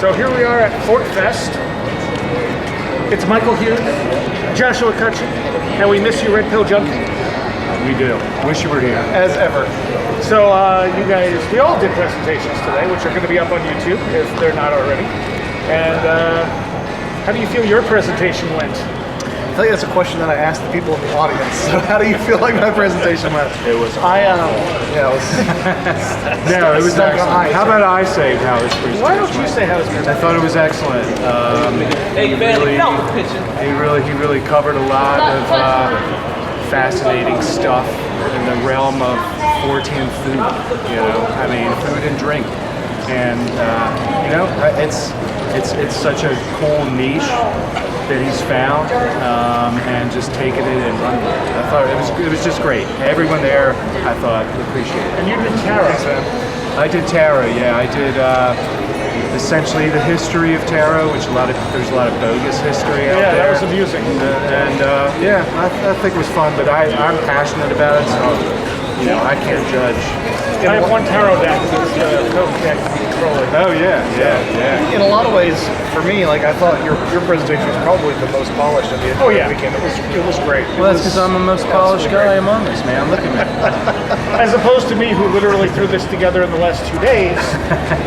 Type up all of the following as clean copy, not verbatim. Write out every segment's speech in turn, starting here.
So here we are at Fortfest. It's Michael Hughes, Joshua Cutchin, and we miss you, Red Pill Junkie. We do. Wish you were here. As ever. So you guys, we all did presentations today, which are going to be up on YouTube if they're not already. And how do you feel your presentation went? I think that's a question that I asked the people in the audience. So how do you feel like my presentation went? It was. Yeah, it was. No, it was excellent. How about I say how his presentation Why don't you say how his I presentation? thought it was excellent. He really covered a lot of fascinating stuff in the realm of 410 food. You know, I mean, food and drink, and you know, it's such a cool niche that he's found, and just taking it and running it. I thought it was just great. Everyone there, I thought, appreciated it. And you did tarot. I did tarot. Yeah, I did essentially the history of tarot, which there's a lot of bogus history out there. Yeah, that was amusing. Yeah, I think it was fun. But I'm passionate about it, so you know I can't judge. I have one tarot deck. It's Coke deck. Oh yeah. In a lot of ways, for me, like I thought your presentation was probably the most polished of the entire weekend. It was great. Well, that's because I'm the most polished guy among us, man. Look at me. As opposed to me, who literally threw this together in the last 2 days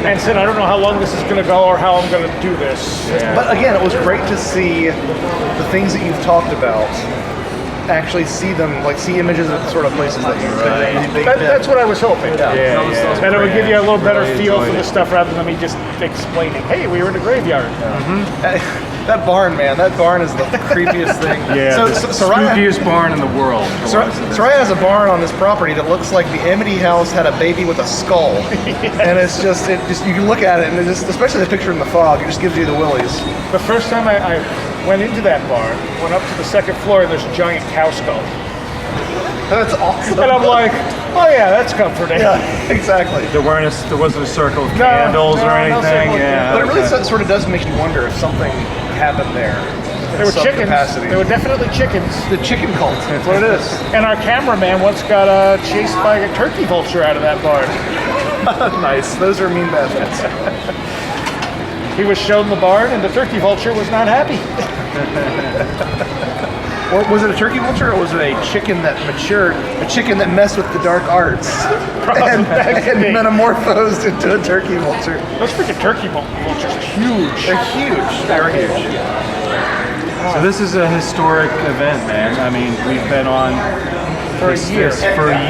and said, I don't know how long this is going to go or how I'm going to do this. Yeah. But again, it was great to see the things that you've talked about. Actually see them, like see images of the sort of places that you've been. That's what I was hoping. Yeah. And it would give you a little better feel for the stuff rather than me just explaining, hey, we were in a graveyard. That barn, man, that barn is the creepiest thing. Yeah, the spookiest barn in the world. Seriah has a barn on this property that looks like the Amity house had a baby with a skull. And it's just, you can look at it and it just, especially the picture in the fog, it just gives you the willies. The first time I went into that barn, went up to the second floor, and there's a giant cow skull. That's awesome. And I'm like, oh yeah, that's comforting. Yeah, exactly. There wasn't a circle of candles or anything. But it really sort of does make you wonder if something happened there. There were chickens. There were definitely chickens. The chicken cult. That's what it is. And our cameraman once got chased by a turkey vulture out of that barn. Nice. Those are mean bastards. He was shown the barn, and the turkey vulture was not happy. Or was it a turkey vulture, or was it a chicken that matured, a chicken that messed with the dark arts and metamorphosed into a turkey vulture? Those freaking turkey vultures are huge. They're huge. They're huge. So this is a historic event, man. I mean, we've been on for a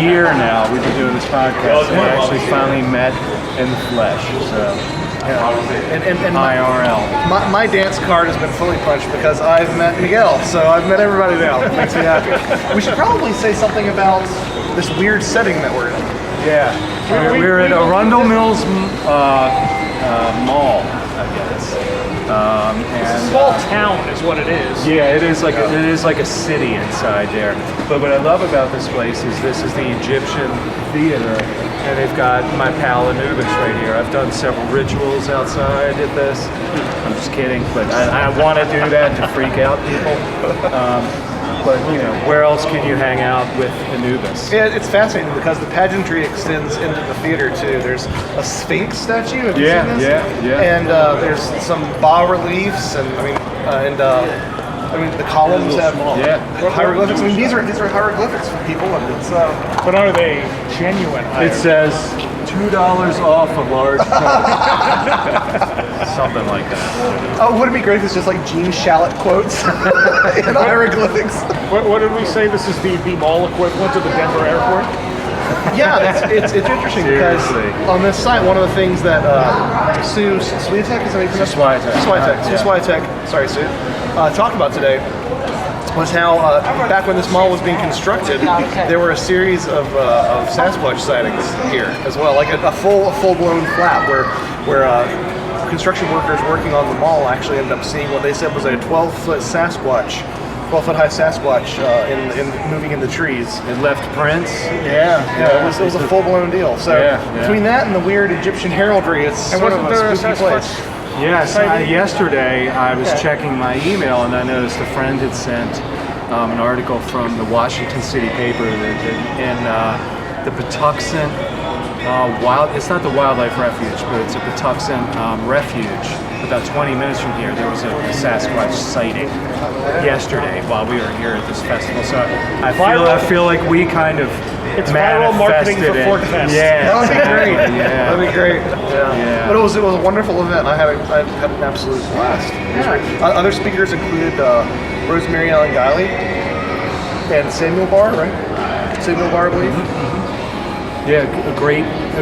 year now. We've been doing this podcast, and we actually finally met in the flesh. So. And IRL. My dance card has been fully punched because I've met Miguel, so I've met everybody now. It makes me happy. We should probably say something about this weird setting that we're in. Yeah, we're at Arundel Mills Mall, I guess. It's a small town, is what it is. Yeah, it is like a city inside there. But what I love about this place is this is the Egyptian theater, and they've got my pal Anubis right here. I've done several rituals outside at this. I'm just kidding, but I want to do that to freak out people. But you know, where else can you hang out with Anubis? Yeah, it's fascinating because the pageantry extends into the theater too. There's a Sphinx statue. Have you seen this? Yeah. And there's some bas-reliefs, and I mean the columns have hieroglyphics. I mean these are hieroglyphics for people, and it's. But are they genuine? It says $2 off a large cup. Something like that. Oh, would it be great if it's just like Gene Shalit quotes in hieroglyphics? What did we say? This is the mall equivalent of the Denver airport? Yeah, it's interesting because on this site, one of the things that Sue Swiatek, is that how you pronounce it? Swiatek, sorry Sue, talked about today was how back when this mall was being constructed, there were a series of Sasquatch sightings here as well, like a full-blown flap where construction workers working on the mall actually ended up seeing what they said was a 12-foot Sasquatch, 12-foot-high Sasquatch in moving in the trees. It left prints. Yeah, it was a full-blown deal. So between that and the weird Egyptian heraldry, it's sort of a spooky place. Yes, yesterday I was checking my email and I noticed a friend had sent an article from the Washington City paper in the Patuxent it's not the wildlife refuge, but it's a Patuxent refuge about 20 minutes from here, there was a Sasquatch sighting yesterday while we were here at this festival. So I feel like we kind of It's viral marketing for manifested it. Fortfest. Yeah, That would be great. Yeah. That'd be great. Yeah. But it was a wonderful event. I had an absolute blast. It was great. Other speakers included Rosemary Ellen Guiley and Samuel Barr, right? Samuel Barr, I believe. Yeah, a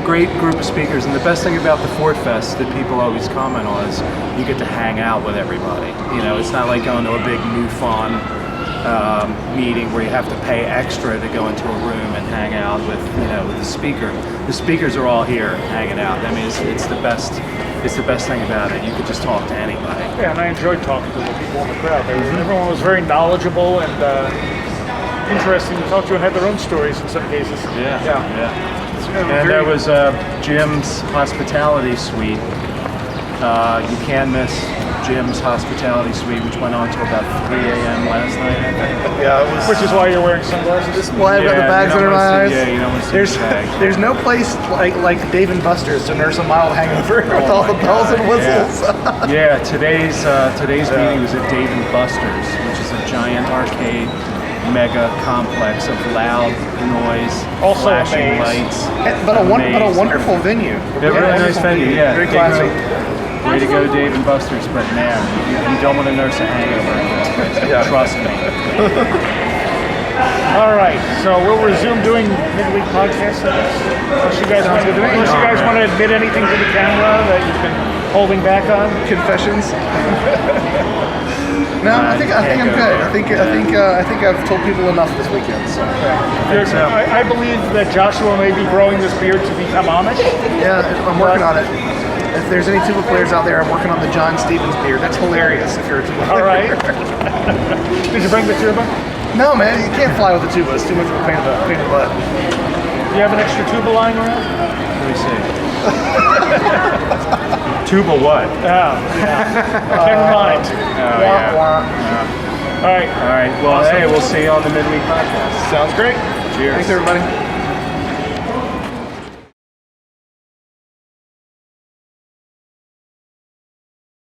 great group of speakers, and the best thing about the Fortfest that people always comment on is you get to hang out with everybody. You know, it's not like going to a big MUFON meeting where you have to pay extra to go into a room and hang out with with the speaker. The speakers are all here hanging out. I mean, it's the best. It's the best thing about it. You could just talk to anybody. Yeah, and I enjoyed talking to the people in the crowd. Everyone was very knowledgeable and interesting to talk to, and had their own stories in some cases. Yeah. And there was Jim's hospitality suite. You can miss Jim's hospitality suite, which went on till about 3 a.m. last night, I think. Yeah, it was. Which is why you're wearing sunglasses. Why I've got the bags under my eyes. Yeah, you don't want to see the bags. There's no place like Dave and Buster's to nurse a mild hangover with all the bells and whistles. Yeah, today's meeting was at Dave and Buster's, which is a giant arcade mega complex of loud noise, Also flashing amazed. lights. But a wonderful venue. Yeah, really nice venue, yeah. Very classy. Way to go, Dave and Buster's, but man, you don't want to nurse a hangover. Trust me. All right, so we'll resume doing midweek podcasts. Unless you guys want to admit anything to the camera that you've been holding back on. Confessions. No, I think I'm good. I think I've told people enough this weekend. So. I believe that Joshua may be growing this beard to become Amish. Yeah, I'm working on it. If there's any tuba players out there, I'm working on the John Stevens beard. That's hilarious if you're a tuba player. All right. Did you bring the tuba? No, man, you can't fly with the tuba. It's too much of a pain in the butt. Do you have an extra tuba lying around? Let me see. Tuba what? Yeah. Never mind. Oh, yeah. All right. All right. Well, hey, we'll see you on the midweek podcast. Sounds great. Cheers. Thanks, everybody.